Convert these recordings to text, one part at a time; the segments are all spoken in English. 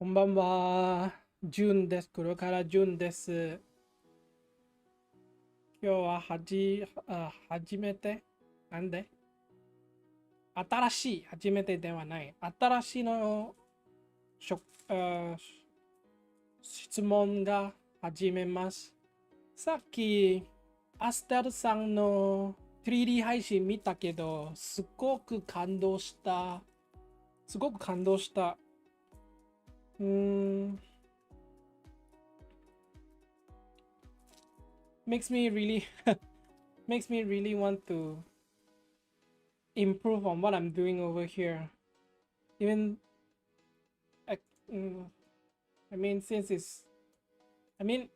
こんばんは。ジュンです。黒からジュンです。今日は初めてなんで新しい初めてではない。新しいのしょ、あ質問が始めます。さっき、アステルさんの 3D 配信見たけど、すごく感動した。すごく感動した。うーん、makes me really makes me really want to improve on what I'm doing over here. Even I, mm, I mean, since it's, I mean,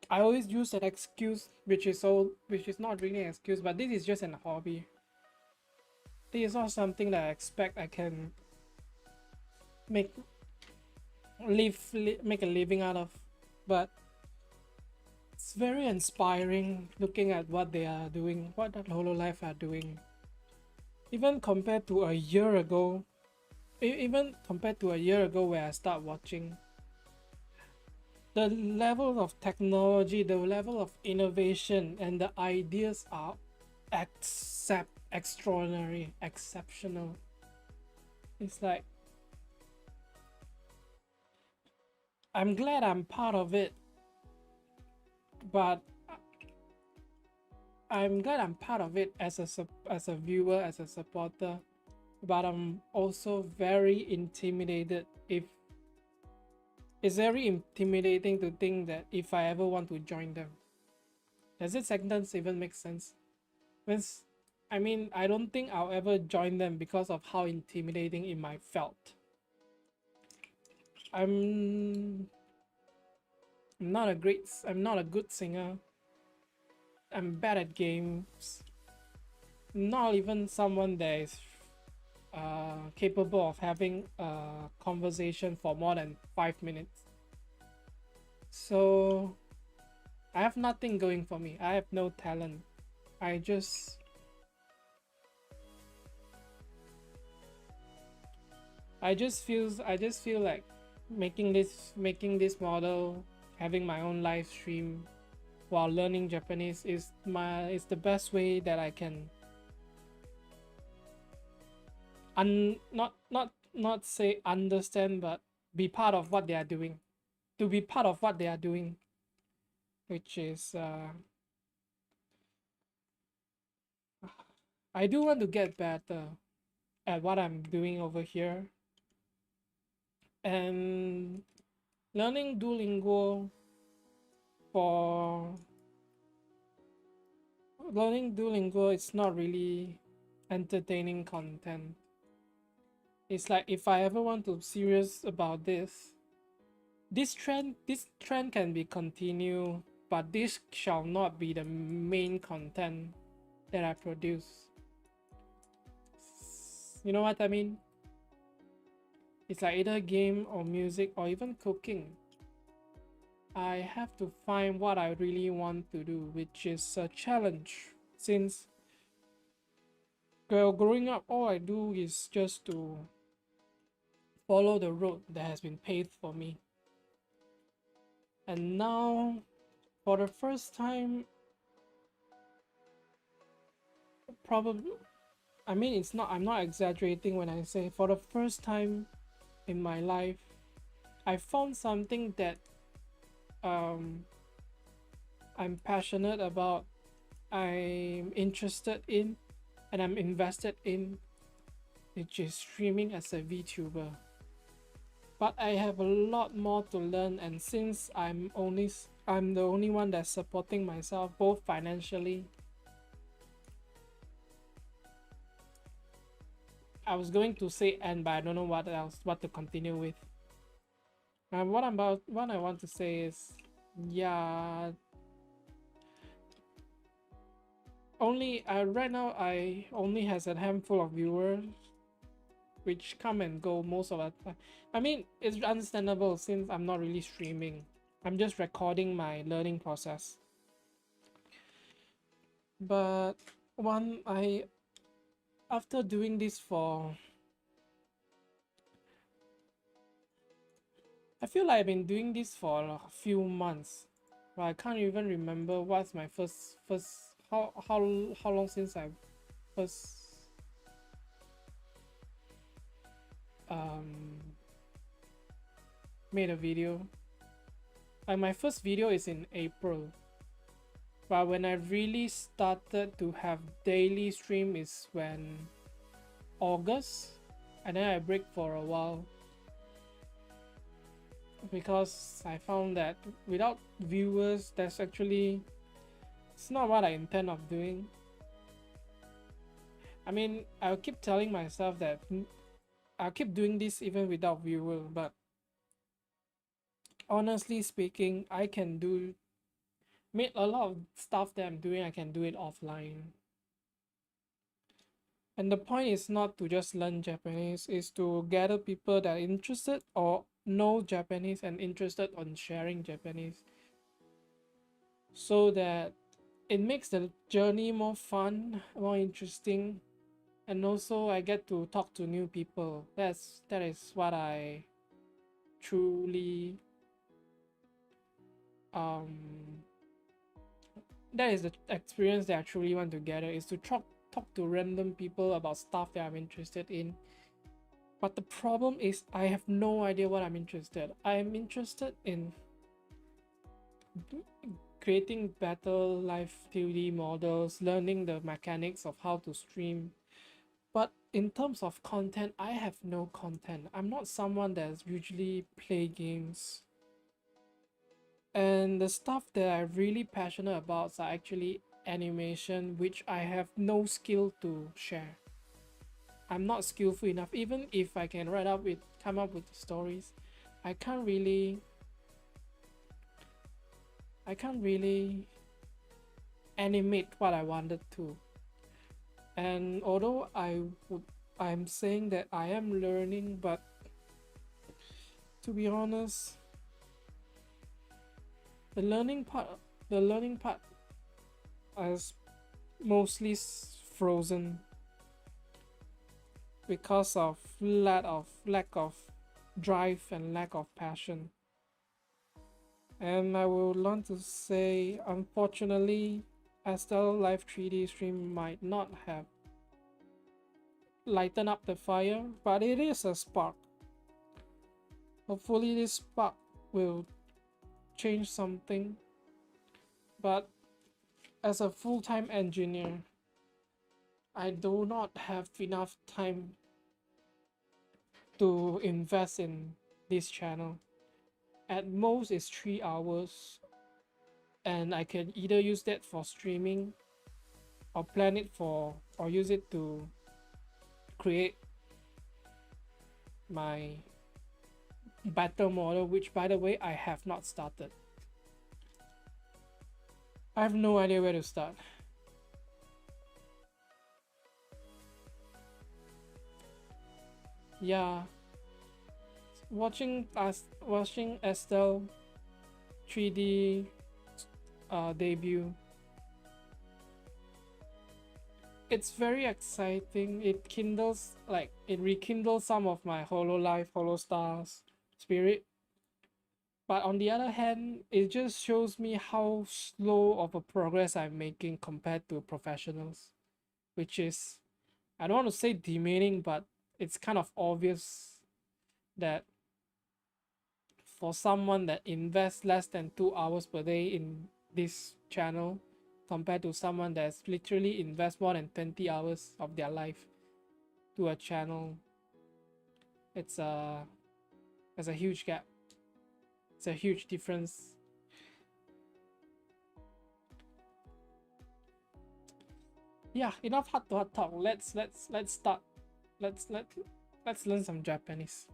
I always use an excuse, which is not really an excuse, but this is just an hobby. This is not something that I expect I can make make a living out of, but it's very inspiring looking at what they are doing, what that Hololive are doing. Even compared to a year ago, even compared to a year ago where I start watching, the level of technology, the level of innovation, and the ideas are extraordinary, exceptional. It's like I'm glad I'm part of it, but I'm glad I'm part of it as a viewer, as a supporter. But I'm also very intimidated. If it's very intimidating to think that if I ever want to join them, does this sentence even make sense? Means, I mean, I don't think I'll ever join them because of how intimidating it might felt. I'm I'm not a good singer. I'm bad at games. Not even someone that is capable of having a conversation for more than 5 minutes. So I have nothing going for me. I have no talent. I just I just feel like making this model, having my own live stream while learning Japanese is the best way that I can not say understand, but be part of what they are doing. To be part of what they are doing, which is I do want to get better at what I'm doing over here, and learning Duolingo for learning Duolingo is not really entertaining content. It's like if I ever want to serious about this trend can be continued, but this shall not be the main content that I produce. You know what I mean? It's like either game or music or even cooking. I have to find what I really want to do, which is a challenge. Since growing up, all I do is just to follow the road that has been paved for me. And now, for the first time, probably, I mean, I'm not exaggerating when I say for the first time in my life, I found something that um, I'm passionate about, I'm interested in, and I'm invested in, which is streaming as a VTuber. But I have a lot more to learn, and since I'm the only one that's supporting myself both financially. I was going to say and, but I don't know what to continue with. What I want to say is, yeah, only right now I only has a handful of viewers, which come and go most of the time. I mean, it's understandable since I'm not really streaming. I'm just recording my learning process. But one I after doing this for I feel like I've been doing this for a few months, but I can't even remember what's my first how long since I first um made a video. Like my first video is in April, but when I really started to have daily stream is when August, and then I break for a while because I found that without viewers, that's actually it's not what I intend of doing. I mean, I'll keep telling myself that I'll keep doing this even without viewers, but honestly speaking, I can do made a lot of stuff that I'm doing. I can do it offline. And the point is not to just learn Japanese, is to gather people that are interested or know Japanese and interested on sharing Japanese, so that it makes the journey more fun, more interesting, and also I get to talk to new people. That is what I truly um that is the experience that I truly want to gather, is to talk to random people about stuff that I'm interested in. But the problem is I have no idea what I'm interested. I'm interested in creating better live 2D models, learning the mechanics of how to stream. But in terms of content, I have no content. I'm not someone that's usually play games. And the stuff that I'm really passionate about are actually animation, which I have no skill to share. I'm not skillful enough. Even if I can come up with stories, I can't really I can't really animate what I wanted to. And although I'm saying that I am learning, but to be honest, the learning part the learning part is mostly frozen because of lack of drive and lack of passion. And I would want to say, unfortunately, Estelle Live 3D stream might not have lightened up the fire, but it is a spark. Hopefully this spark will change something. But as a full-time engineer, I do not have enough time to invest in this channel. At most it's 3 hours, and I can either use that for streaming or plan it for or use it to create my battle model, which by the way I have not started. I have no idea where to start. Yeah, watching Estelle 3D debut, it's very exciting. It rekindles some of my Hololive, Holostars spirit. But on the other hand, it just shows me how slow of a progress I'm making compared to professionals, which is, I don't want to say demeaning, but it's kind of obvious that for someone that invests less than 2 hours per day in this channel compared to someone that's literally invest more than 20 hours of their life to a channel, it's a there's a huge gap. It's a huge difference. Yeah, enough heart to heart talk. Let's start. Let's learn some Japanese.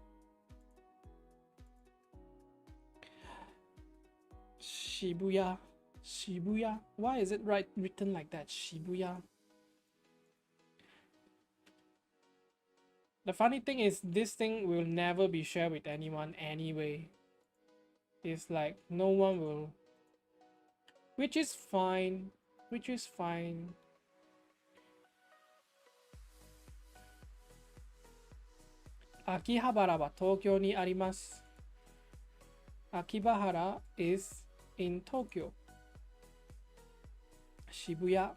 Shibuya. Shibuya. Why is it written like that? Shibuya. The funny thing is, this thing will never be shared with anyone anyway. It's like no one will, which is fine. Which is fine. Akihabara wa Tokyo ni arimasu. Akibahara is in Tokyo. Shibuya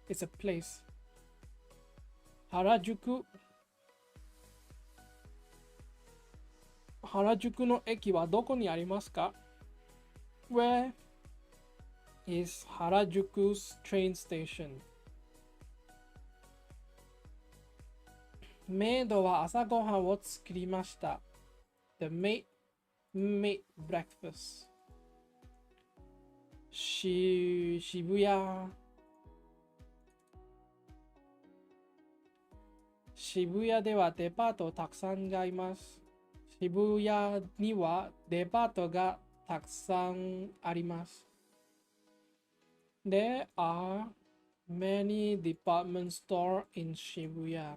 is a place. Harajuku. Harajuku no eki wa doko ni arimasu ka? Where is Harajuku's train station? Maid wa asa gohan wo tsukurimashita. The maid made breakfast. Shibuya. Shibuya ではデパートたくさんがいます。渋谷にはデパートがたくさんあります。There are many department stores in Shibuya.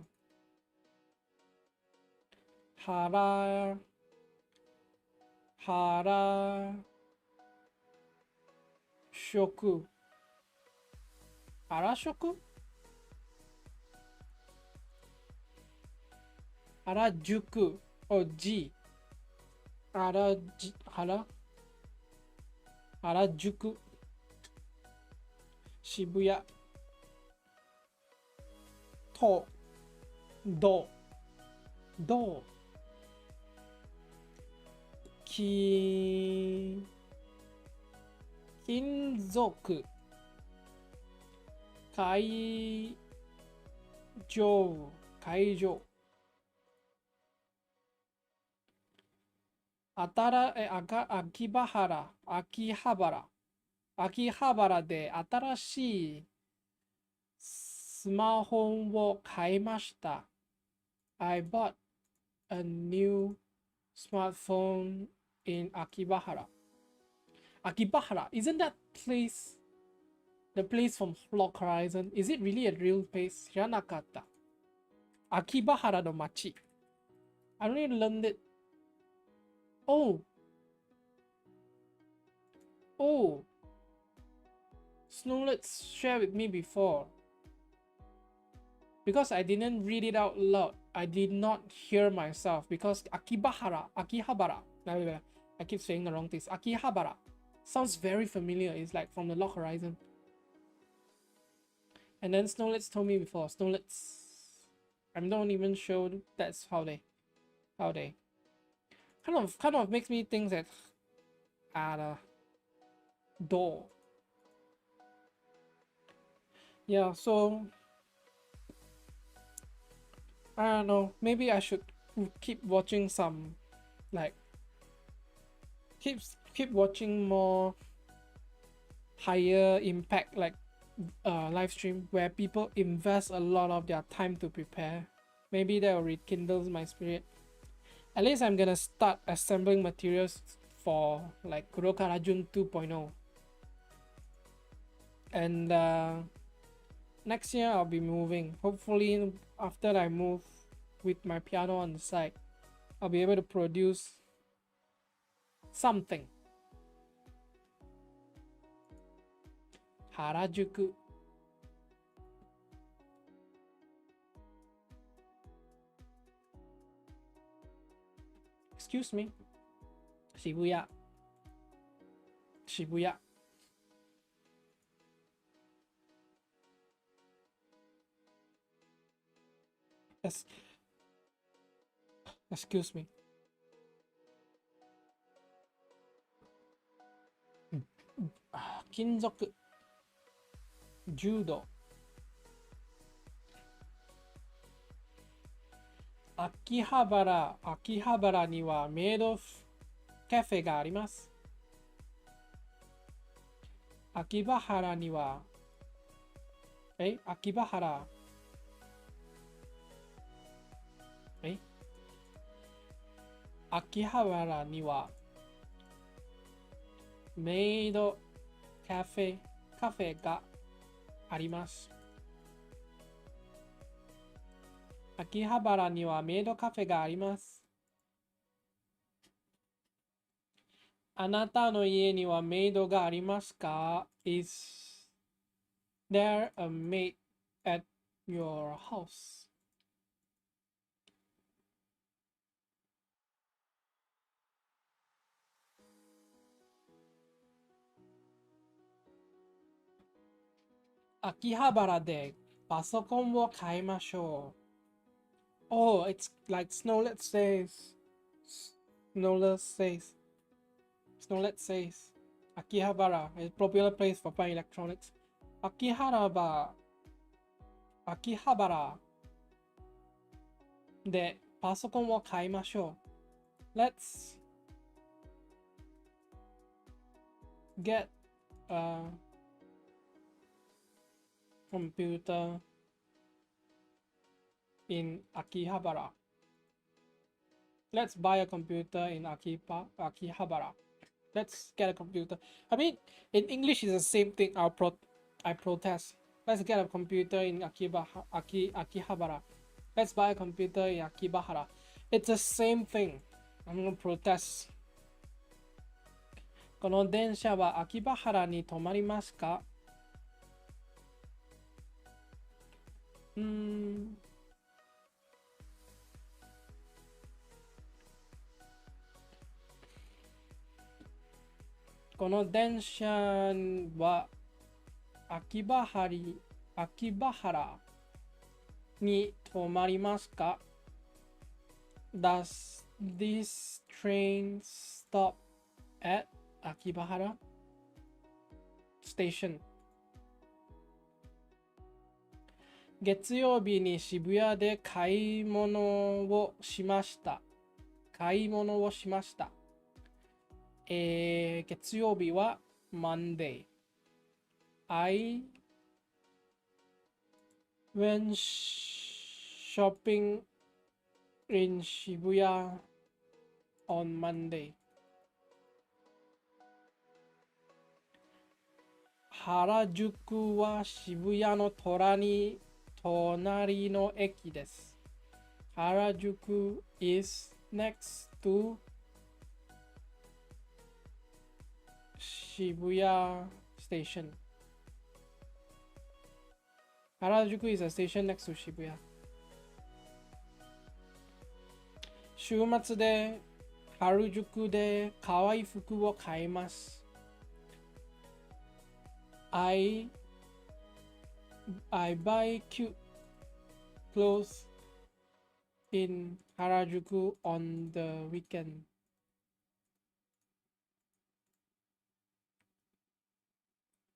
原宿原宿原宿 oh G 原宿渋谷とど金属会場秋葉原で新しいスマホを買いました。I bought a new smartphone in Akibahara. Akibahara, isn't that place the place from Lock Horizon? Is it really a real place? 知らなかった。Akibahara no machi. I only learned it. Oh. Snowlet's shared with me before. Because I didn't read it out loud, I did not hear myself because Akihabara. I keep saying the wrong things. Akihabara sounds very familiar. It's like from the Lock Horizon. And then Snowlet's told me before. Snowlet's, I'm not even sure that's how they kind of makes me think that door. Yeah, so I don't know, maybe I should keep watching some, like, keep watching more higher impact, like, live stream where people invest a lot of their time to prepare. Maybe that will rekindle my spirit. At least I'm gonna start assembling materials for, like, Kuroka Rajun 2.0. And next year I'll be moving. Hopefully after I move with my piano on the side, I'll be able to produce something. Harajuku. Excuse me. Shibuya. Yes. Excuse me. Kinzoku. Judo. Akihabara にはメイドカフェがあります。秋葉原には秋葉原にはメイドカフェがあります。秋葉原にはメイドカフェがあります。あなたの家にはメイドがありますか？ Is there a maid at your house? 秋葉原でパソコンを買いましょう。Oh, it's like Snowlet says. Snowlet says. Snowlet says. Akihabara is a popular place for buying electronics. Akihabara. Akihabara でパソコンを買いましょう。Let's get a computer in Akihabara. Let's buy a computer in Akihabara. Let's get a computer. I mean, in English it's the same thing. I protest. Let's get a computer in Akihabara. Let's buy a computer in Akihabara. It's the same thing. I'm gonna protest. この電車は秋葉原に止まりますか？この電車は秋葉原に止まりますか？ Does this train stop at Akibahara Station? 月曜日に渋谷で買い物をしました。月曜日は Monday. I went shopping in Shibuya on Monday. 原宿は渋谷の隣の駅です。原宿 is next to 渋谷 station. 原宿 is a station next to 渋谷。週末で原宿で可愛い服を買います。I buy cute clothes in Harajuku on the weekend.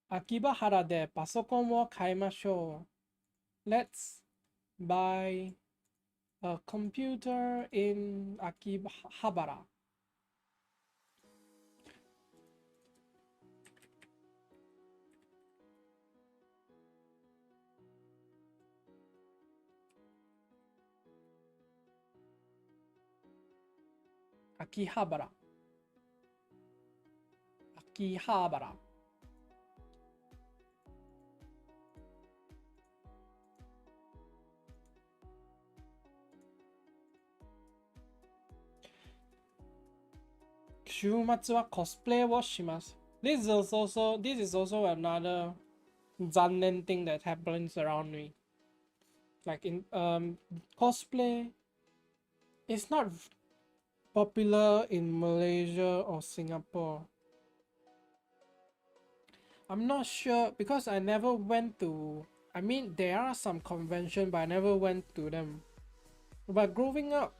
秋葉原でパソコンを買いましょう。Let's buy a computer in Akihabara. 秋葉原。週末はコスプレをします。This is also another 残念 thing that happens around me. Like in cosplay is not popular in Malaysia or Singapore. I'm not sure because I never went to. I mean, there are some conventions, but I never went to them. But growing up,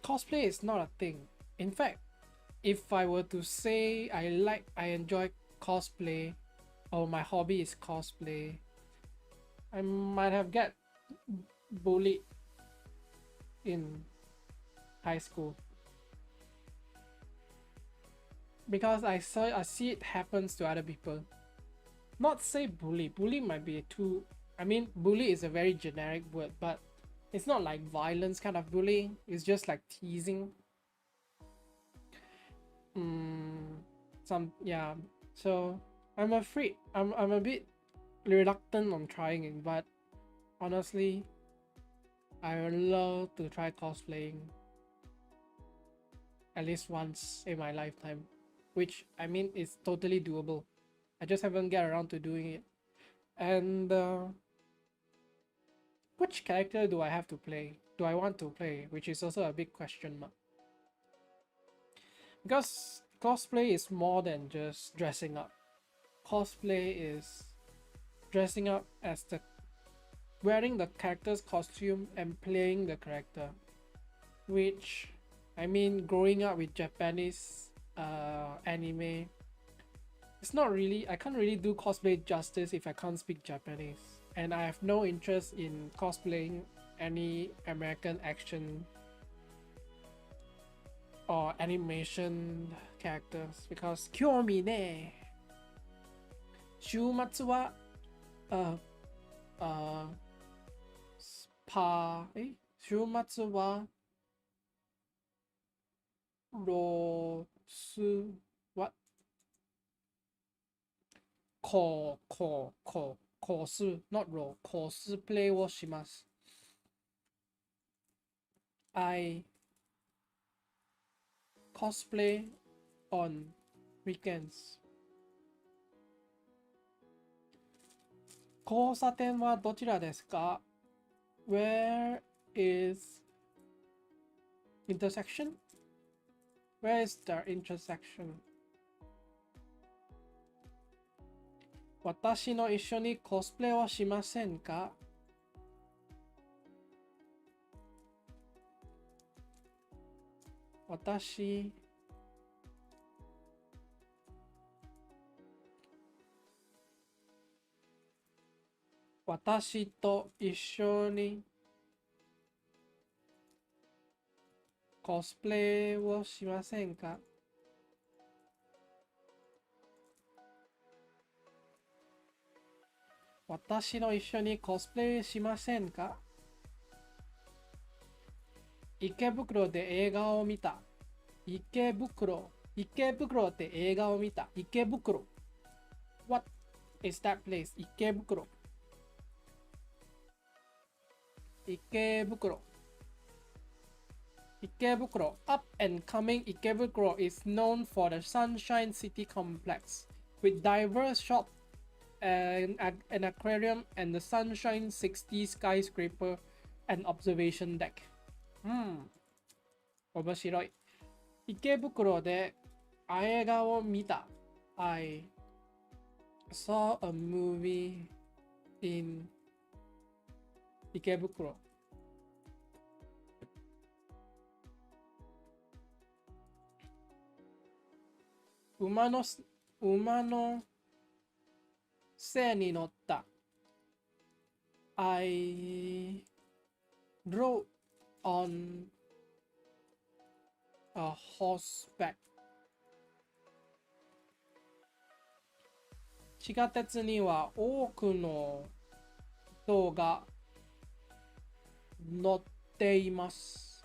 cosplay is not a thing. In fact, if I were to say I enjoy cosplay, or my hobby is cosplay, I might have get bullied in high school because I see it happens to other people. Not say bully. Bully might be too. I mean, bully is a very generic word, but it's not like violence kind of bullying. It's just like teasing. So I'm afraid. I'm a bit reluctant on trying it, but honestly, I would love to try cosplaying at least once in my lifetime, which I mean is totally doable. I just haven't get around to doing it. And which character do I have to play? Do I want to play? Which is also a big question mark. Because cosplay is more than just dressing up. Cosplay is dressing up as the wearing the character's costume and playing the character, which I mean, growing up with Japanese anime, it's not really, I can't really do cosplay justice if I can't speak Japanese, and I have no interest in cosplaying any American action or animation characters because 興味ねえ。週末は週末はロスはコス not ロコスプレイをします。I cosplay on weekends. 交差点はどちらですか？ Where is intersection? Where is the intersection? 私の一緒にコスプレをしませんか？私と一緒にコスプレをしませんか？私の一緒にコスプレしませんか？池袋で映画を見た。池袋で映画を見た。池袋。What is that place? 池袋。Ikebukuro. Up and coming Ikebukuro is known for the Sunshine City complex with diverse shops and an aquarium and the Sunshine 60 skyscraper and observation deck. 面白い。池袋で映画を見た。I saw a movie in 池袋。馬の背に乗った。I rode on a horseback. 地下鉄には多くの人が乗っています。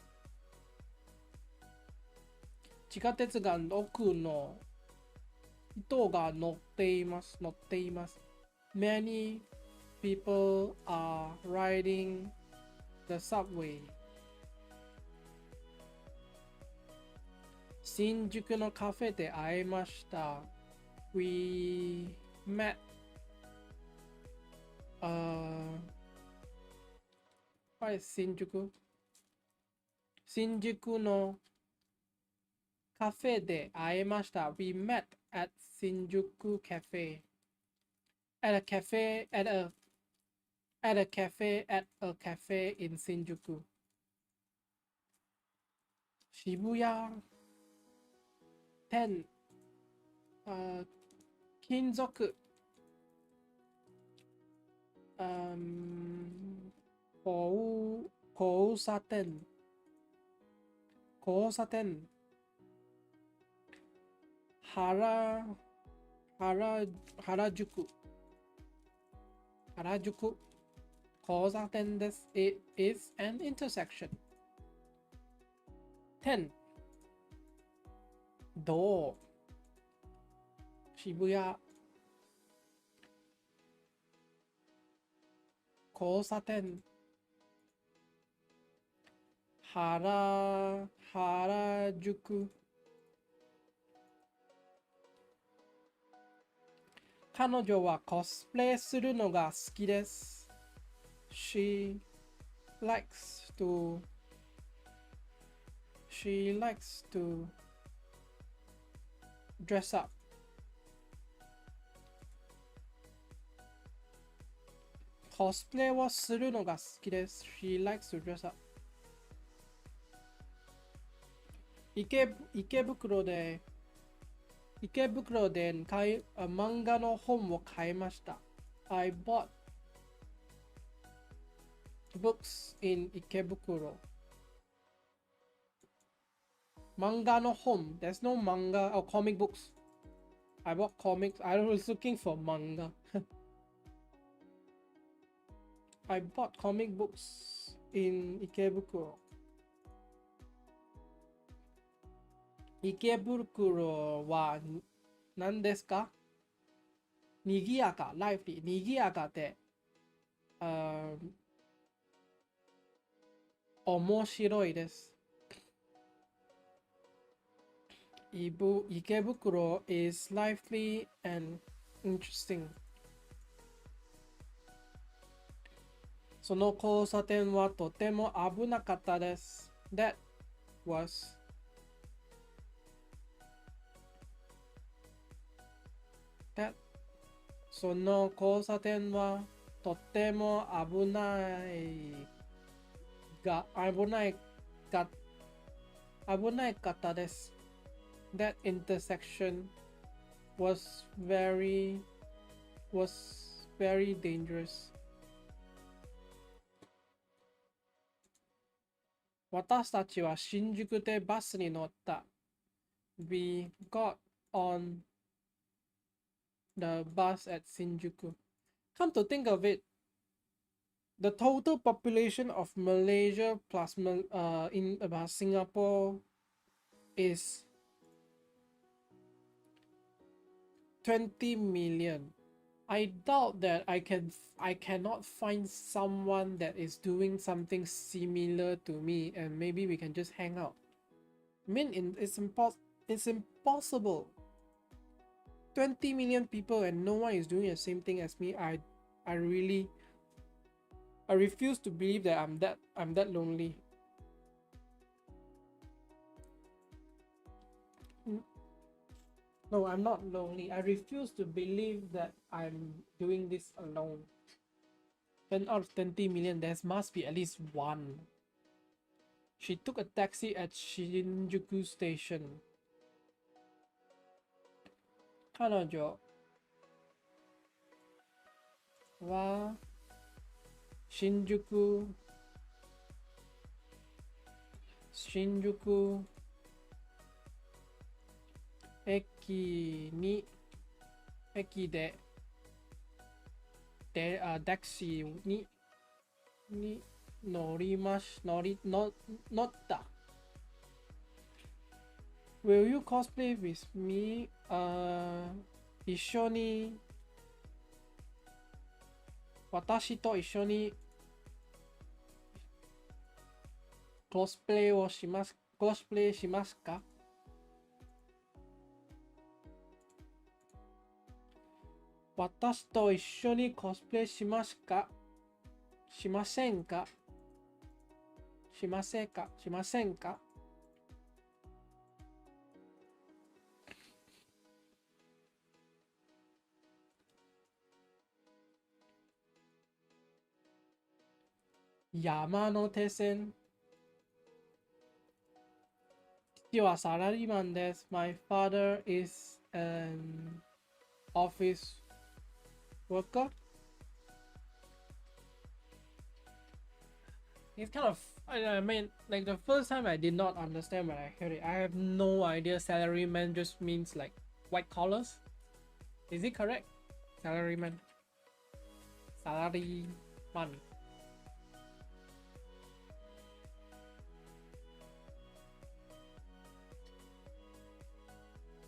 地下鉄が多くの人が乗っています。Many people are riding the subway. 新宿のカフェで会いました。We met what is 新宿のカフェで会いました。We met at 新宿 cafe. At a cafe in 新宿。渋谷10金属交差点原宿交差点です。It is an intersection. 10どう渋谷交差点原宿彼女はコスプレするのが好きです。She likes to dress up. コスプレをするのが好きです。She likes to dress up. 池袋で漫画の本を買いました。I bought books in 池袋. 漫画の本. There's no manga or comic books. I bought comics. I was looking for manga. I bought comic books in 池袋. 池袋は何ですか？賑やか、ライフリー、賑やかで、面白いです。池袋 is lively and interesting. その交差点はとても危なかったです。That was that その交差点はとても危ないかったです。That intersection was very dangerous. 私たちは新宿でバスに乗った。We got on the bus at Shinjuku. Come to think of it, the total population of Malaysia plus in about Singapore is 20 million. I doubt that I cannot find someone that is doing something similar to me, and maybe we can just hang out. I mean, it's impossible. 20 million people and no one is doing the same thing as me. I refuse to believe that I'm that lonely. No, I'm not lonely. I refuse to believe that I'm doing this alone. 10 out of 20 million, there must be at least one. She took a taxi at Shinjuku Station. 彼女は新宿駅でタクシーに乗った。Will you cosplay with me? 一緒に私と一緒にコスプレしますか？私と一緒にコスプレしますか？しませんか？しませんか？山手線。父はサラリーマンです。My father is an office worker. It's kind of, I mean, like the first time I did not understand when I heard it. I have no idea salaryman just means like white collars. Is it correct? Salaryman. Salaryman.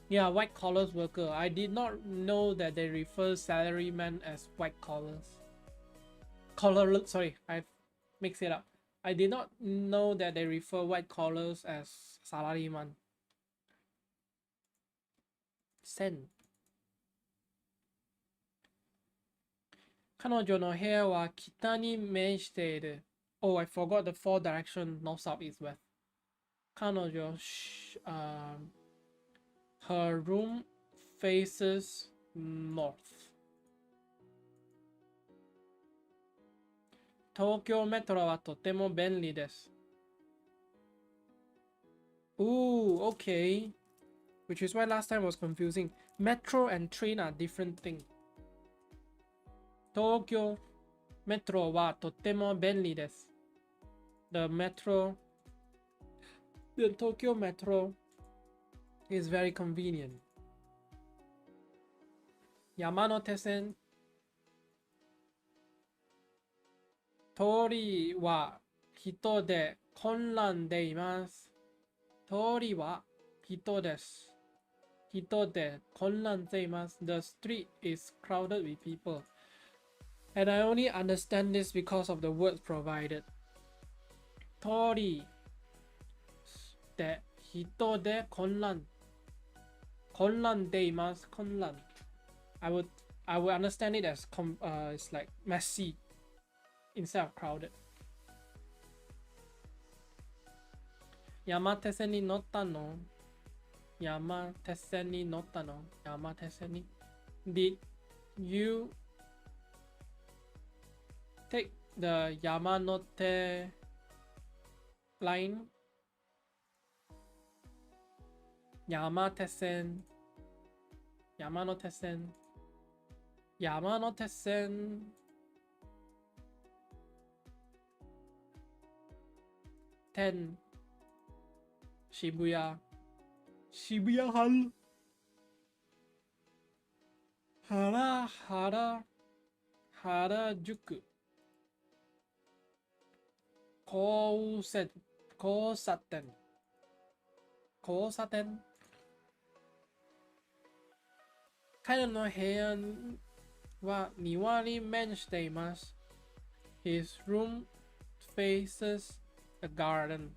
Yeah, white collars worker. I did not know that they refer salaryman as white collars. Sorry, I mixed it up. I did not know that they refer white collars as salaryman. Sen. 彼女の部屋は北に面している。Oh, I forgot the four direction north, south, east, west. 彼女、her room faces north. 東京メトロはとても便利です。Ooh, okay. Which is why last time was confusing. Metro and train are different things. 東京メトロはとても便利です。The Tokyo Metro is very convenient. 山手線通りは人で混乱でいます。通りは人です。人で混乱でいます。The street is crowded with people. And I only understand this because of the words provided. 通りで人で混乱。混乱でいます。混乱。I would understand it as it's like messy instead of crowded. 山手線に乗ったの？山手線に乗ったの？山手線に Did you take the 山手 line? 山手線山手線山手線10渋谷渋谷原宿交差点彼の部屋は庭に面しています。His room faces a garden.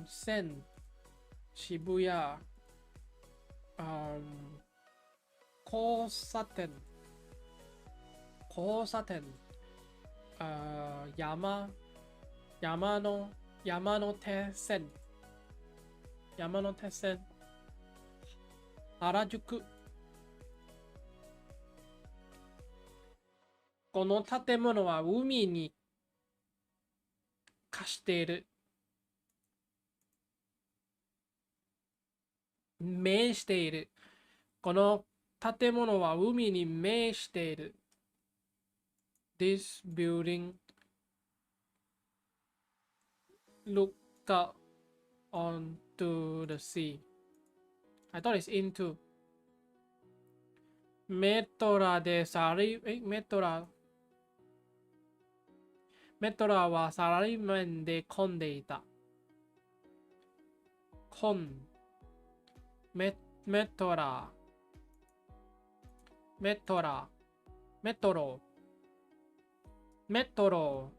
線渋谷交差点山手線原宿この建物は海に化している面しているこの建物は海に面している This building look out onto the sea. I thought it's into メトラはサラリーマンで混んでいたメトロ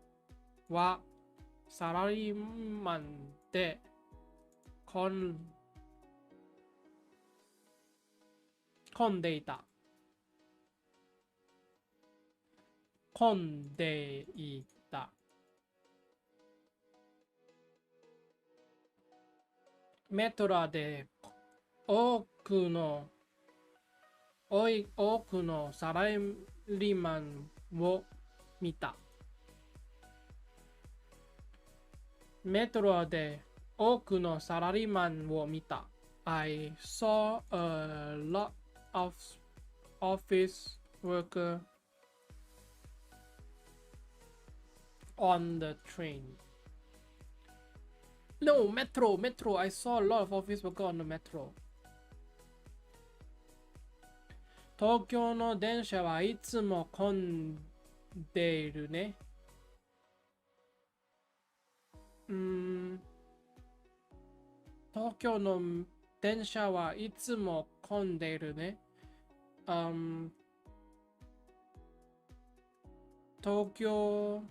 はサラリーマンで混んでいたメトラで多くのサラリーマンを見たメトロで多くのサラリーマンを見た I saw a lot of office worker on the train. No, metro. I saw a lot of office worker on the metro. 東京の電車はいつも混んでいるね。東京の電車はいつも混んでいるね。東京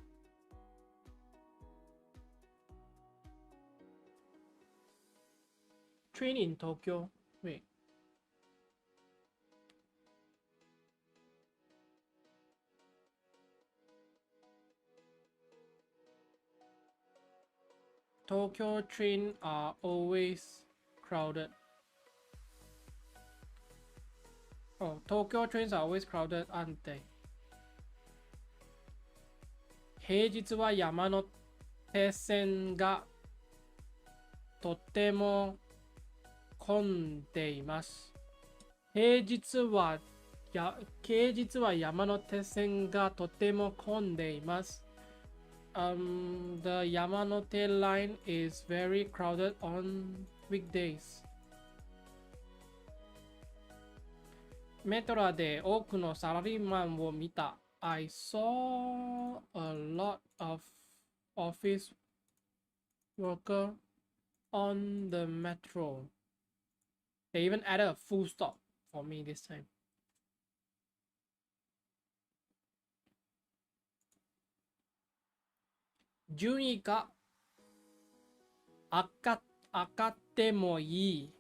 train in Tokyo. Wait. Tokyo train are always crowded. Oh, Tokyo trains are always crowded, aren't they? 平日は山手線がとても混んでいます。平日は山手線がとても混んでいます。The Yamanote line is very crowded on weekdays. メトロで多くのサラリーマンを見た。I saw a lot of office worker on the metro. They even added a full stop for me this time. 順位が赤ってもいい。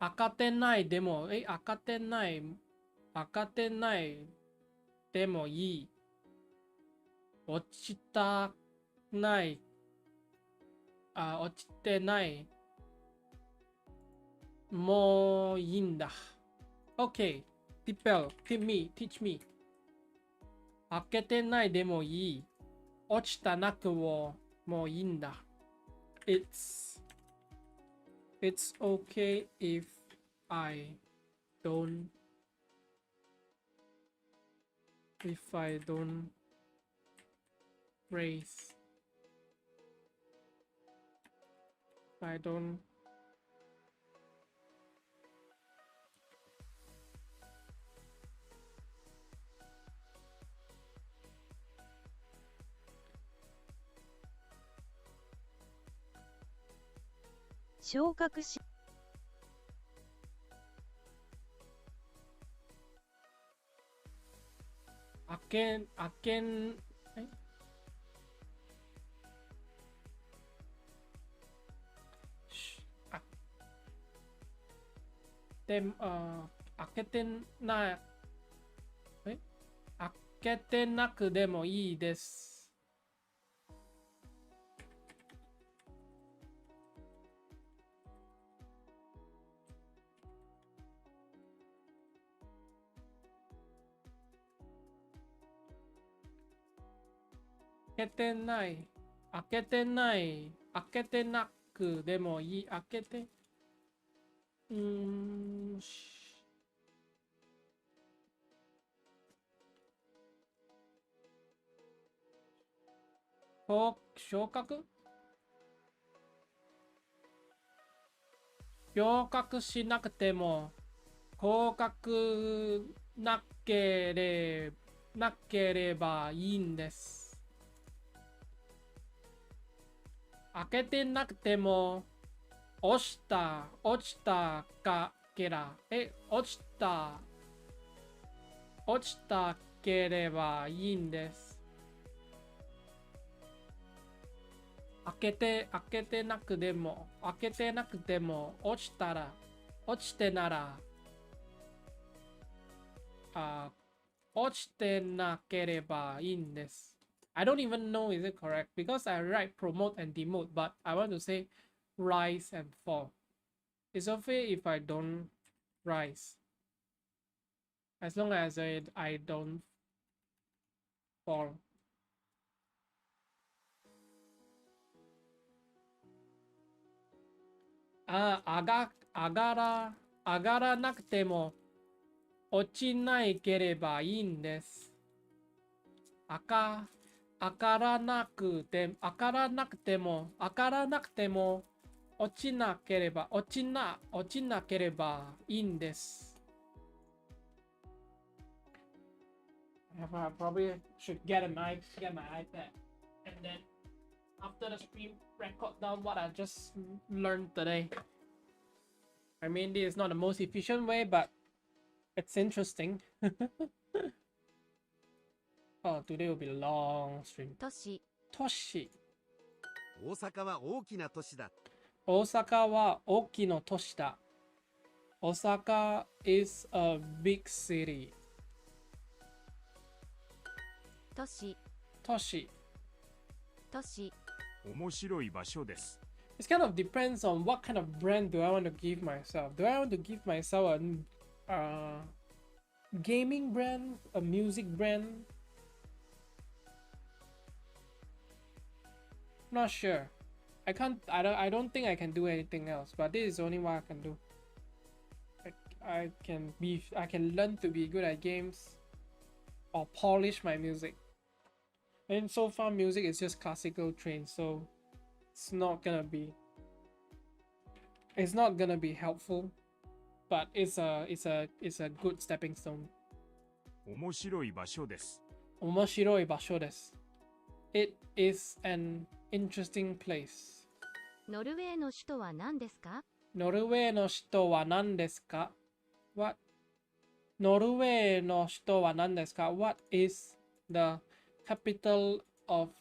赤ってないでも、赤ってないでもいい。落ちたない。落ちてない。もういいんだ。OK。teach me. 開けてないでもいい。落ちたなくをもういいんだ。It's okay if I don't raise. If I don't昇格し開けてない開けてなくでもいいです。開けてなくでもいい。開けて昇格しなくても降格なければいいんです。開けてなくても落ちたければいいんです。開けてなくても落ちてなければいいんです。I don't even know is it correct because I write promote and demote, but I want to say rise and fall. It's okay if I don't rise. As long as I don't fall. 上がらなくても落ちないければいいんです。上がらなくても落ちなければいいんです。I probably should get my iPad and then after the stream record down what I just learned today. I mean, this is not the most efficient way, but it's interesting. Oh, today will be a long stream. 都市都市。大阪は大きな都市だ。大阪は大きな都市だ。Osaka is a big city. 都市都市。都市面白い場所です。It kind of depends on what kind of brand do I want to give myself. Do I want to give myself a gaming brand, a music brand, Not sure. I don't think I can do anything else, but this is only what I can do. I can learn to be good at games or polish my music. And so far music is just classical trained, so it's not gonna be helpful, but it's a good stepping stone. 面白い場所です。面白い場所です。It is an interesting place. ノルウェーの首都は何ですか？ノルウェーの首都は何ですか？ What? ノルウェーの首都は何ですか？ What is the capital of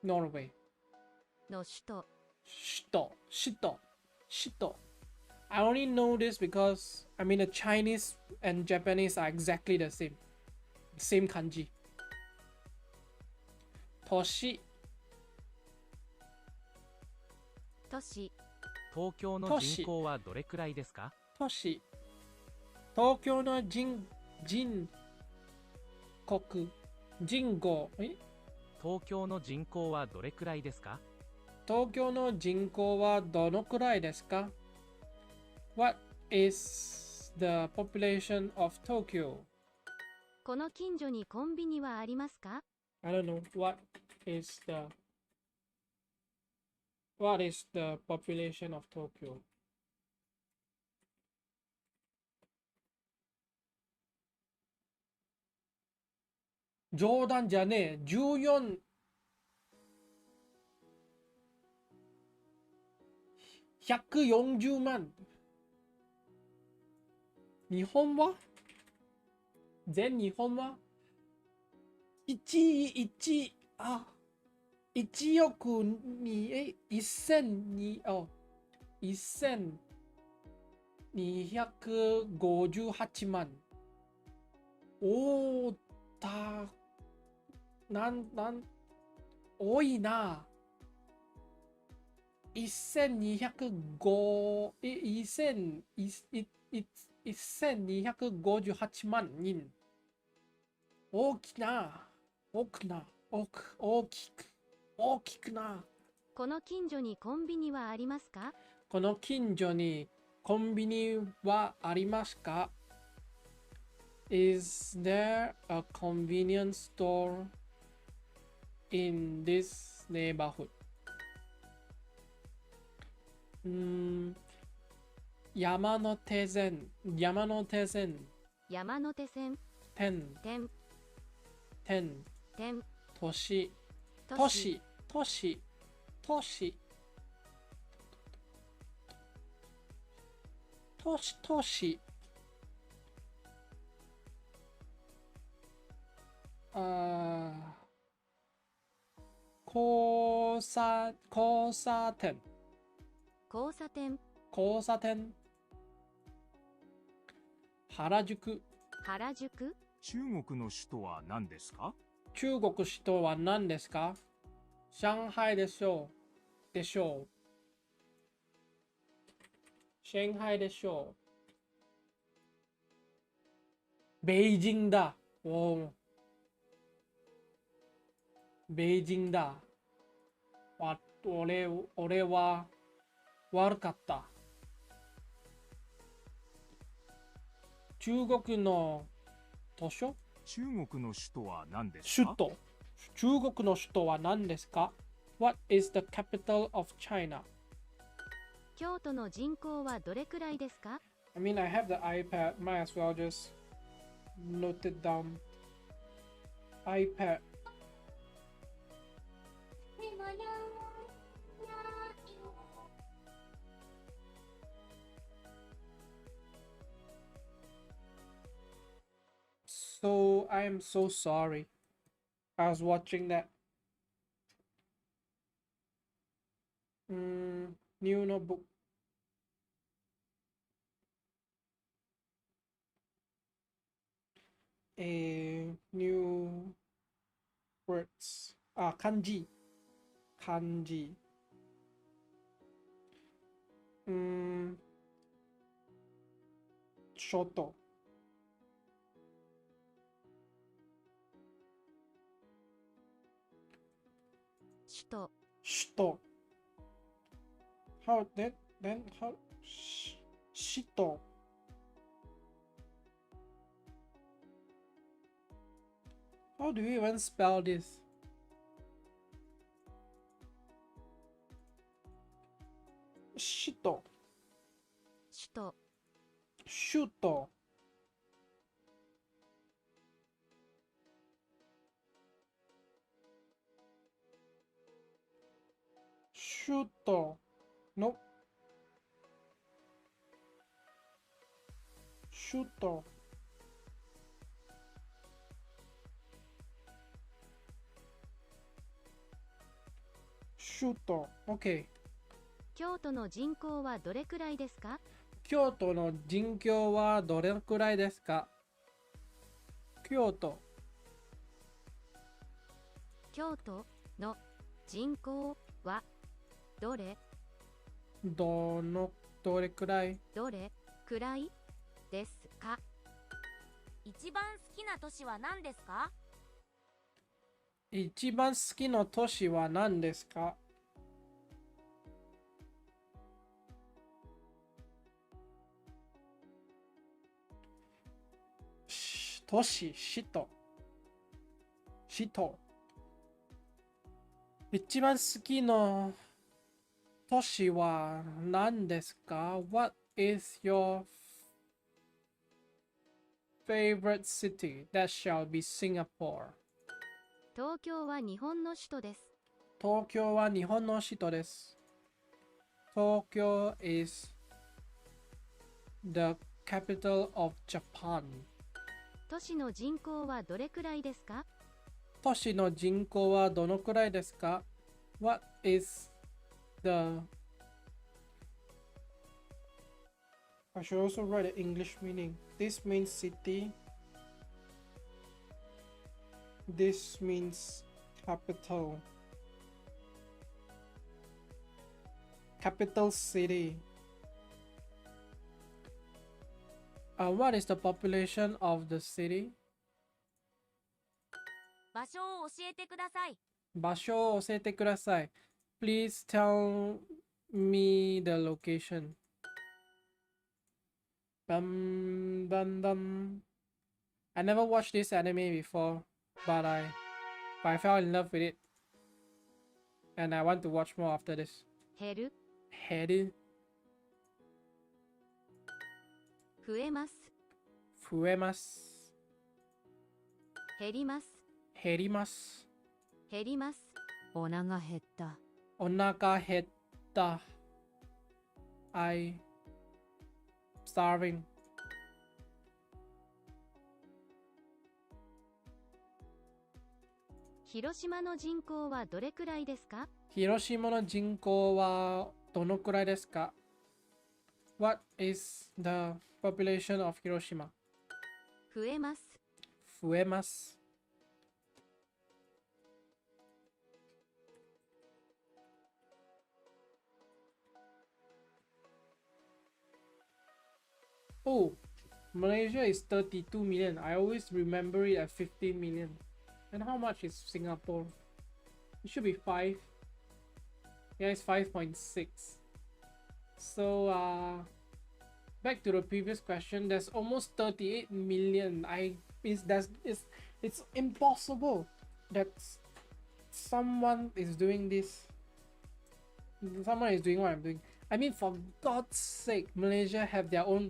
Norway? の首都。首都。I only know this because I mean the Chinese and Japanese are exactly the same. Same kanji. 都市。都市。東京の人口はどれくらいですか？都市。東京の人口。東京の人口はどれくらいですか？東京の人口はどのくらいですか？ What is the population of Tokyo? この近所にコンビニはありますか？ I don't know. What is the population of Tokyo? 冗談じゃねえ。14 140万。日本は全日本は1億に1258万。おー多いな。1258万人。大きくな。この近所にコンビニはありますか？この近所にコンビニはありますか？ Is there a convenience store in this neighborhood? 山手線都市交差点原宿中国の首都は何ですか？中国首都は何ですか？上海でしょう。上海でしょう。北京だ。北京だ。俺は悪かった。中国の図書？中国の首都は何ですか？中国の首都は何ですか？ What is the capital of China? 京都の人口はどれくらいですか？ I mean, I have the iPad. Might as well just note it down. iPad. So I am so sorry. I was watching that. New notebook. New words. 漢字。ショート。Shito. How that then how Shito. How do you even spell this? Shito. 首都 Shuto. Shuto. Nope. Shuto. Shuto. Okay. 京都の人口はどれくらいですか？京都の人口はどれくらいですか？京都。京都の人口はどれどれくらいくらいですか？一番好きな都市は何ですか？一番好きな都市は何ですか？都市、首都。一番好きな都市は何ですか？ What is your favorite city? That shall be Singapore. 東京は日本の首都です。東京は日本の首都です。東京 is the capital of Japan. 都市の人口はどれくらいですか？都市の人口はどのくらいですか？ What is the I should also write the English meaning. This means city. This means capital. Capital city. What is the population of the city? 場所を教えてください。場所を教えてください。Please tell me the location. I never watched this anime before, but I fell in love with it. And I want to watch more after this. 減る Head 増えます増えます減ります減ります減りますお腹減ったお腹減った I starving 広島の人口はどれくらいですか？広島の人口はどのくらいですか？ What is the population of Hiroshima? 増えます増えます。Oh, Malaysia is 32 million. I always remember it at 15 million. And how much is Singapore? It should be 5. Yeah, it's 5.6. So, back to the previous question, there's almost 38 million. It's impossible that someone is doing this. Someone is doing what I'm doing. I mean, for God's sake, Malaysia have their own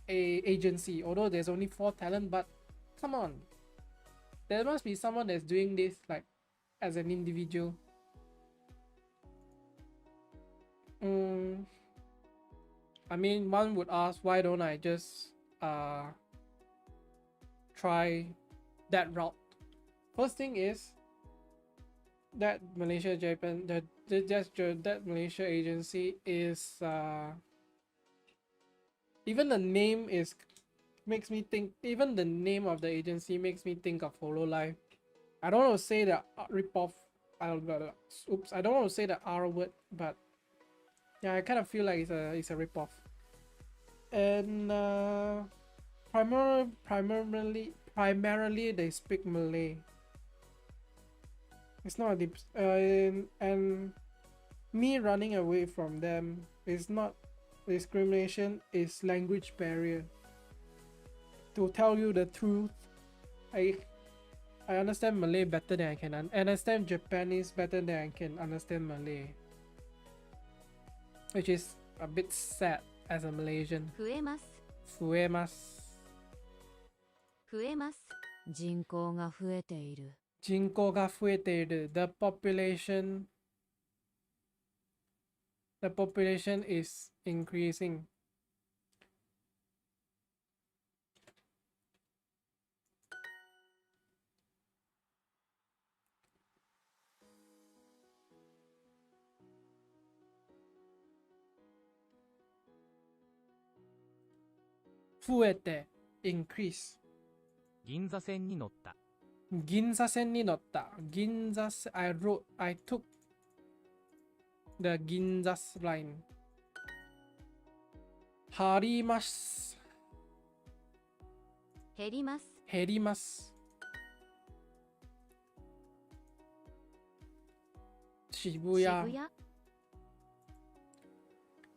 agency. Although there's only 4 talent, but come on, there must be someone that's doing this like as an individual. I mean, one would ask, why don't I just try that route? First thing is that Malaysia Japan that Malaysia agency is even the name makes me think. Even the name of the agency makes me think of Hololive. I don't want to say the rip off. I don't want to say the R word, but yeah, I kind of feel like it's a rip off. And primarily they speak Malay. It's not a deep and Me running away from them is not discrimination, is language barrier. To tell you the truth, I understand Malay better than I can understand Japanese better than I can understand Malay, which is a bit sad as a Malaysian. 増えます。 Fuemas. 増えます。人口が増えている。 Jinko ga fueteru. The population is increasing. Fuete, increase. 銀座線に乗った。 Ginza sen ni notta. I took the Ginza line. Harimasu. 減ります。 Herimasu. Shibuya. 渋谷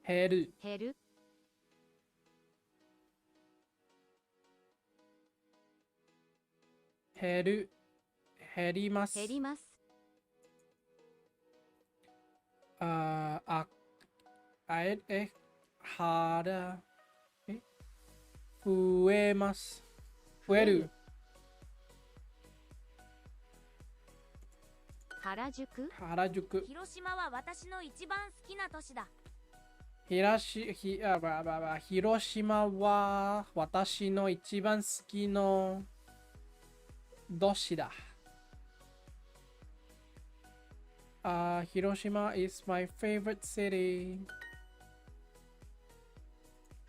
Heru. 減る。 Heru. Herimasu. 減ります。 Hara. Fuemasu. Fueru. 原宿 Harajuku. 広島は私の一番好きな都市だ。広島は私の一番好きの都市だ。Hiroshima is my favorite city.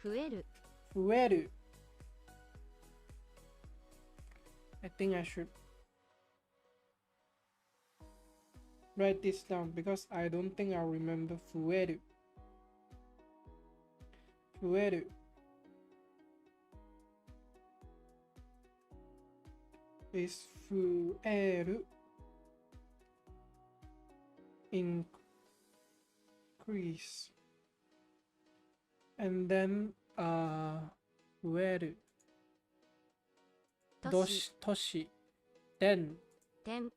増える。 Fueru. I think I should write this down because I don't think I'll remember Fueru. Fueru. Is Fueru. Increase. And then Fueru. 都市 Toshi. Then 点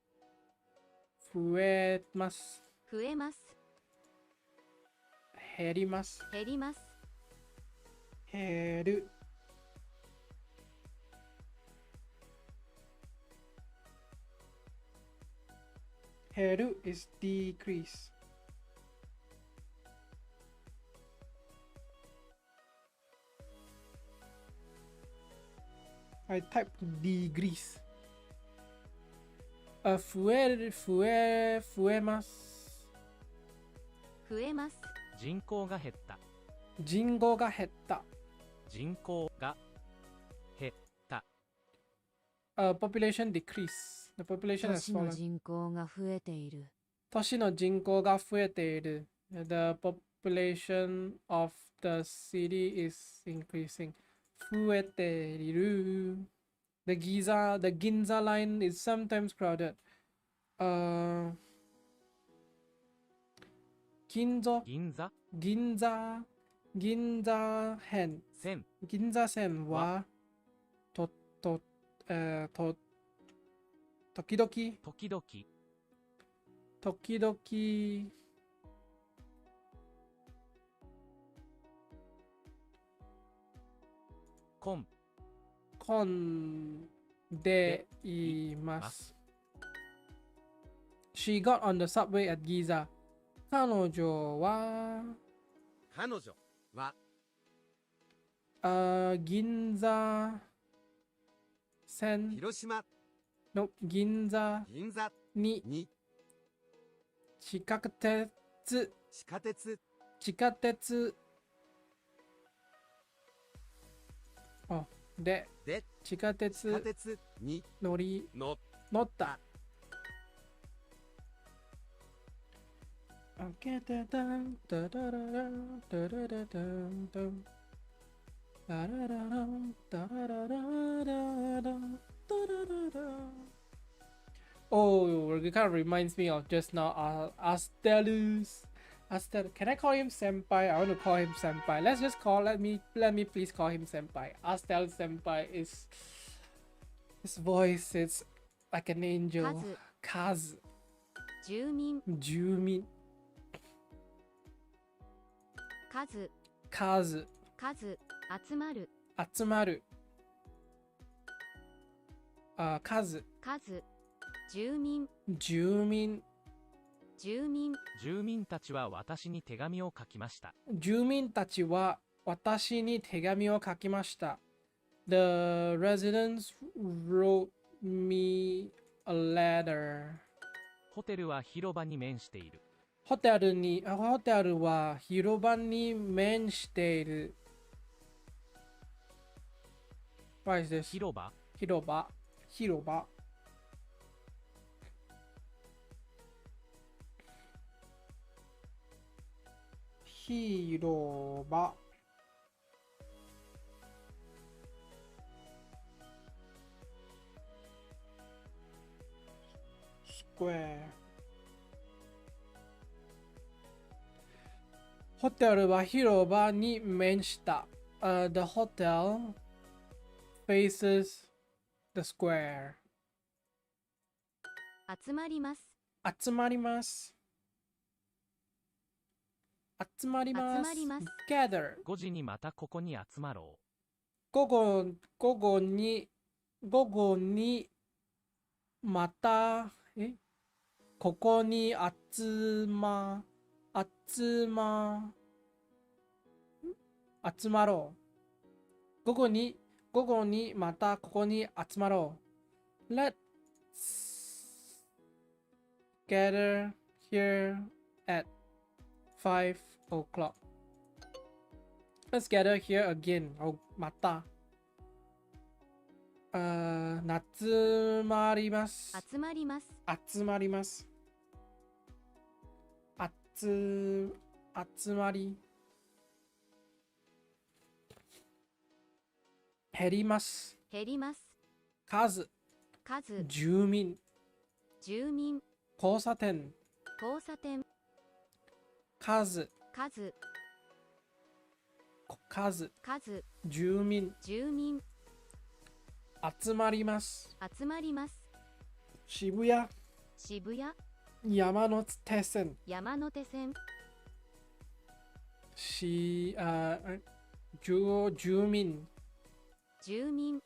Fuemasu. 増えます。 Herimasu. 減ります。 Heru. Heru is decrease. I typed degrees. Fuemasu. 増えます。 人口が減った。 Jingo ga hetta. 人口が減った。 Population decrease. The population 都 has 市の fallen. 人口が増えている。 Toshi no jinko ga fueteiru. The population of the city is increasing. Fueteiru. The Ginza line is sometimes crowded. Ginzo, 銀座 Ginza hen. 線 Ginza sen wa tokidoki 時々 混 混んでいます。She got on the subway at Giza. 彼女は彼女は銀座線広島の銀座銀座にに地下鉄地下鉄でで地下地下鉄鉄に乗った。Oh, it kind of reminds me of just now. Astelus. Astel, can I call him senpai? I want to call him senpai. Let's just call. Let me please call him senpai. Astel senpai is his voice. It's like an angel. Kaz. 住民 Jumin. 数 Kaz. 数集まる Atsumaru. Kaz. 数住民 Jumin. 住民住民たちは私に手紙を書きました。住民たちは私に手紙を書きました。The residents wrote me a letter. ホテルは広場に面している。ホテルは広場に面している。What is this? 広場広場。広場。広場。Square。ホテルは広場に面した。The hotel faces the square. 集まります集まります。集まります。集まります Gather。 5時にまたここに集まろ午後にまたここに集まろう。午後にまたここに集まろう。Let's gather here at 5 o'clock. Let's gather here again. また。集まります。集まります集まります。集まり。減ります。減ります数。数住民。住民交差点。交差点数。数数住民。住民集まります。集まります渋谷。渋谷山手線。山手線住民。住民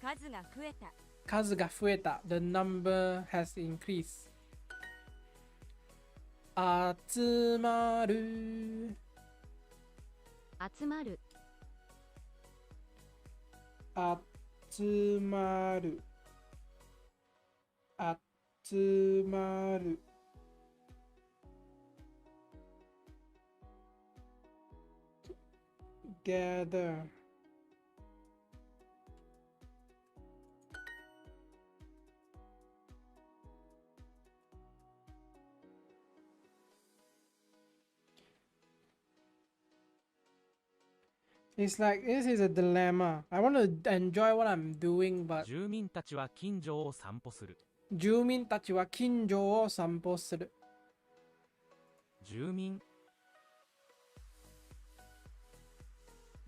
数が増えた。数が増えた。The number has increased. 集まる。集まる集まる。集まる。Gather. It's like this is a dilemma. I want to enjoy what I'm doing, う。 but 住民たちは近所を散歩する。住民たちは近所を散歩する。住民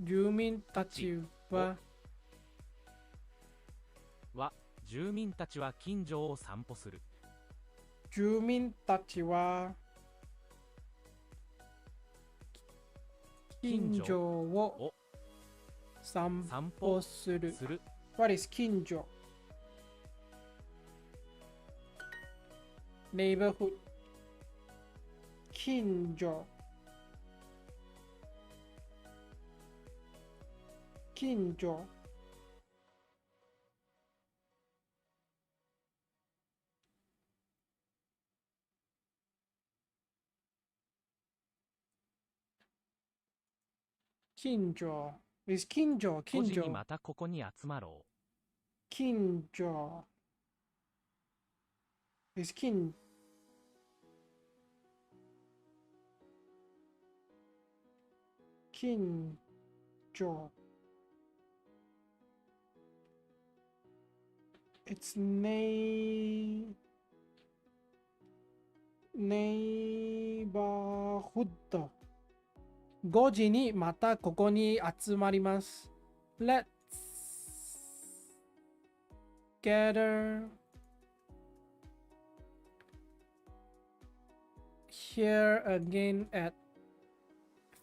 住民たちは住民たちは近所を散歩する。住民たちは近所を散歩する。する。 What is 近所 Neighborhood 近所近所近所 is 近所5時に所またここに集まろ近所 is 近所 It's neighborhood Good. 5時にまたここに集まります。Let's gather here again at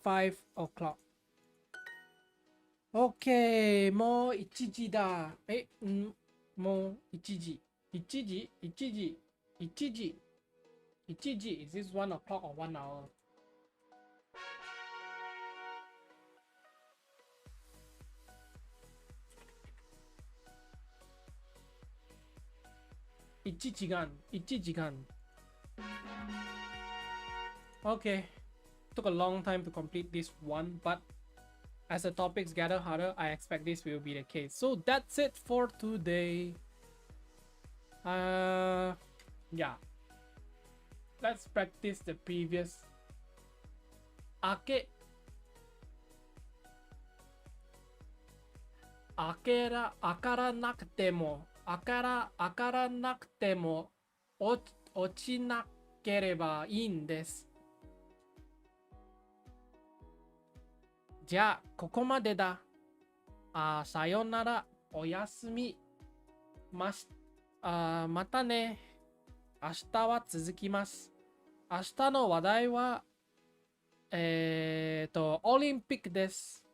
5 o'clock. OK、もう1時だ。もう1時。1時 ?1 時 ?1 時 ?1 時 Is this 1 o'clock or 1 hour? (1 時間 Okay, took a long time to complete this one, but as the topics gather harder, I expect this will be the case. So that's it for today. Yeah. Let's practice the previous. 開からなくても落ちなければいいんです。じゃあここまでだ。さよなら、おやすみ。またね。明日は続きます。明日の話題はオリンピックです。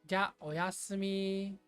じゃあおやすみ。